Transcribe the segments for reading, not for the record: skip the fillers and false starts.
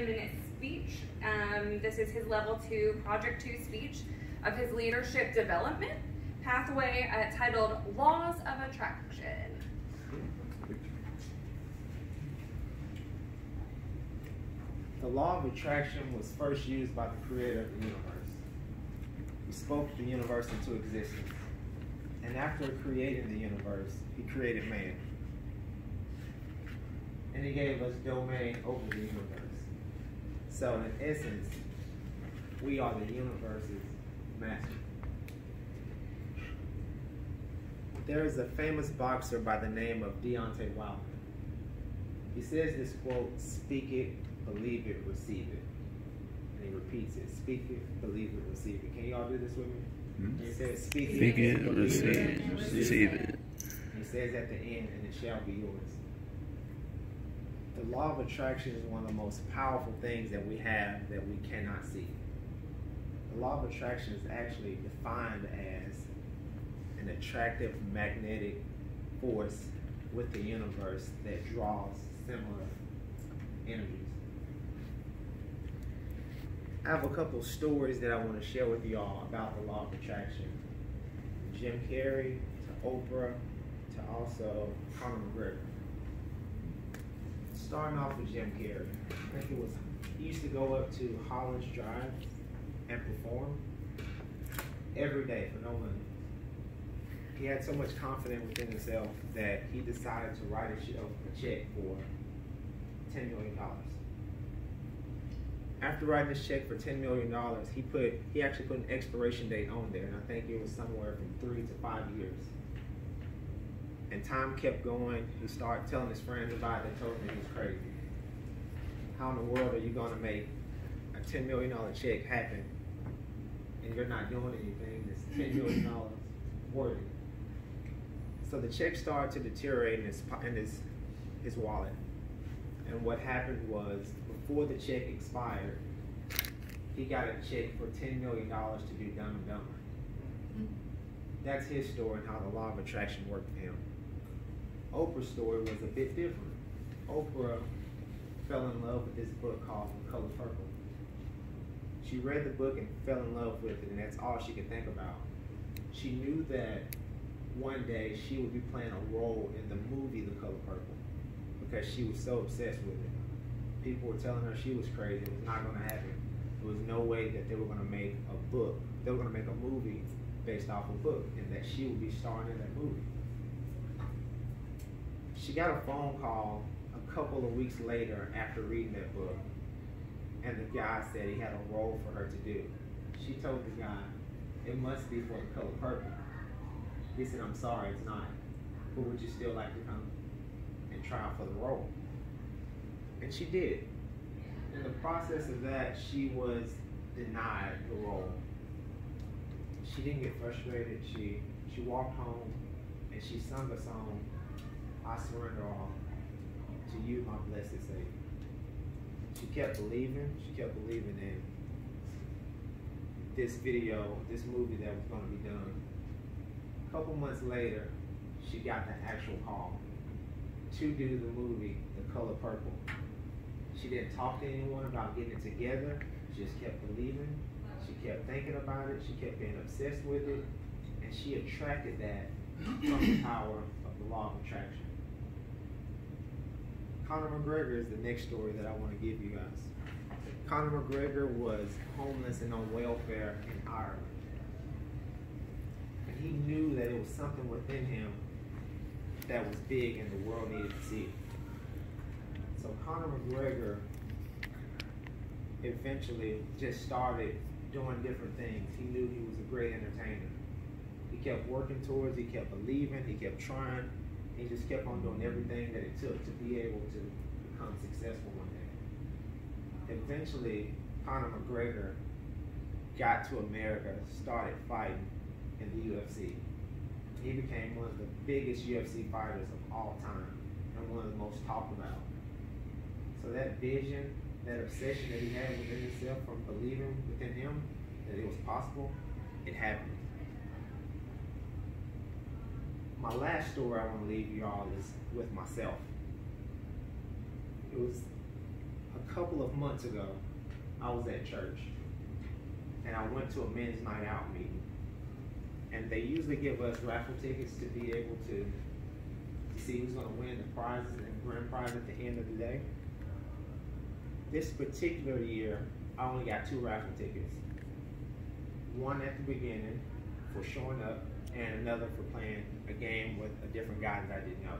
7-minute speech. This is his level 2, project 2 speech of his leadership development pathway titled Laws of Attraction. The law of attraction was first used by the creator of the universe. He spoke the universe into existence. And after creating the universe, he created man. And he gave us domain over the universe. So in essence, we are the universe's master. There is a famous boxer by the name of Deontay Wilder. He says this quote, "Speak it, believe it, receive it." And he repeats it, "Speak it, believe it, receive it." Can you all do this with me? Mm-hmm. He says, "Speak it, receive it." He says at the end, "And it shall be yours." The law of attraction is one of the most powerful things that we have that we cannot see. The law of attraction is actually defined as an attractive magnetic force with the universe that draws similar energies. I have a couple stories that I want to share with y'all about the law of attraction. Jim Carrey to Oprah to also Conor McGregor. Starting off with Jim Carrey, I think he used to go up to Hollis Drive and perform every day for no money. He had so much confidence within himself that he decided to write a check for $10 million. After writing this check for $10 million, he actually put an expiration date on there, and I think it was somewhere from 3 to 5 years. And time kept going. He started telling his friends about it. They told him he was crazy. How in the world are you going to make a $10 million check happen and you're not doing anything that's $10 million worthy? So the check started to deteriorate in his wallet. And what happened was, before the check expired, he got a check for $10 million to do Dumb and Dumber. That's his story and how the law of attraction worked for him. Oprah's story was a bit different. Oprah fell in love with this book called The Color Purple. She read the book and fell in love with it, and that's all she could think about. She knew that one day she would be playing a role in the movie The Color Purple because she was so obsessed with it. People were telling her she was crazy. It was not going to happen. There was no way that they were going to make a book. They were going to make a movie based off a book, and that she would be starring in that movie. She got a phone call a couple of weeks later after reading that book, and the guy said he had a role for her to do. She told the guy, "It must be for The Color Purple." He said, "I'm sorry, it's not. But would you still like to come and try out for the role?" And she did. In the process of that, she was denied the role. She didn't get frustrated. She walked home and she sung a song, "I surrender all to you, my blessed Savior." She kept believing in this movie that was going to be done. A couple months later, she got the actual call to do the movie, The Color Purple. She didn't talk to anyone about getting it together. She just kept believing. She kept thinking about it. She kept being obsessed with it. And she attracted that from the power of the law of attraction. Conor McGregor is the next story that I want to give you guys. Conor McGregor was homeless and on welfare in Ireland. And he knew that it was something within him that was big and the world needed to see. So Conor McGregor eventually just started doing different things. He knew he was a great entertainer. He kept working towards, he kept believing, he kept trying. He just kept on doing everything that it took to be able to become successful one day. Eventually, Conor McGregor got to America, started fighting in the UFC. He became one of the biggest UFC fighters of all time and one of the most talked about. So that vision, that obsession that he had within himself from believing within him that it was possible, it happened. My last story I want to leave you all is with myself. It was a a couple of months ago, I was at church, and I went to a men's night out meeting. And they usually give us raffle tickets to be able to see who's going to win the prizes and grand prize at the end of the day. This particular year, I only got 2 raffle tickets. One at the beginning for showing up, and another for playing a game with a different guy that I didn't know.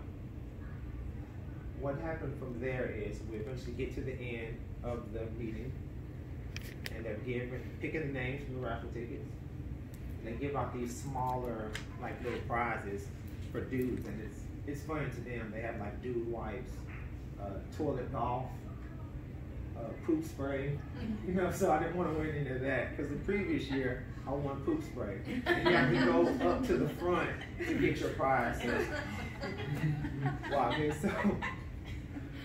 What happened from there is we eventually get to the end of the meeting, and they're picking the names from the raffle tickets. And they give out these smaller, like, little prizes for dudes, and it's funny to them. They have like dude wipes, toilet golf, poop spray, you know. So I didn't want to win any of that because the previous year I won poop spray, and you have to go up to the front to get your prize. So, wow, I mean,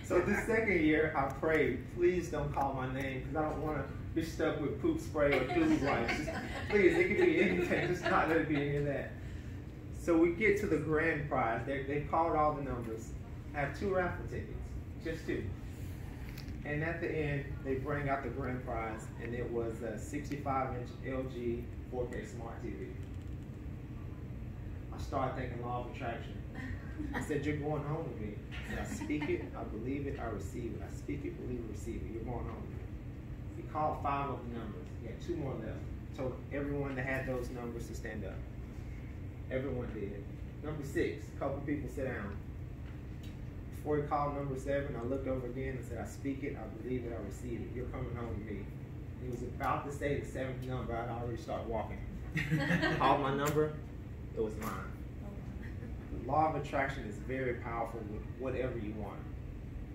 so this second year I prayed, please don't call my name because I don't want to be stuck with poop spray or dude wipes. Just, please, it could be anything, just not let it be any of that. So we get to the grand prize. They called all the numbers. I have 2 raffle tickets, just 2. And at the end, they bring out the grand prize, and it was a 65-inch LG 4K Smart TV. I started thinking law of attraction. I said, you're going home with me. I said, I speak it, I believe it, I receive it. I speak it, believe it, receive it. You're going home with me. He called 5 of the numbers. He had 2 more left. Told everyone that had those numbers to stand up. Everyone did. Number 6, a couple people sit down. Before he called number 7, I looked over again and said, I speak it, I believe it, I receive it. You're coming home with me. He was about to say the 7th number, I'd already started walking. Called my number, it was mine. The law of attraction is very powerful with whatever you want.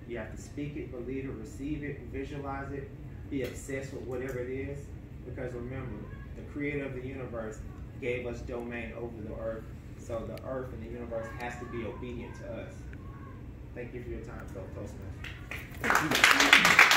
You have to speak it, believe it, receive it, visualize it, be obsessed with whatever it is. Because remember, the creator of the universe gave us domain over the earth. So the earth and the universe has to be obedient to us. Thank you for your time, Toastmasters.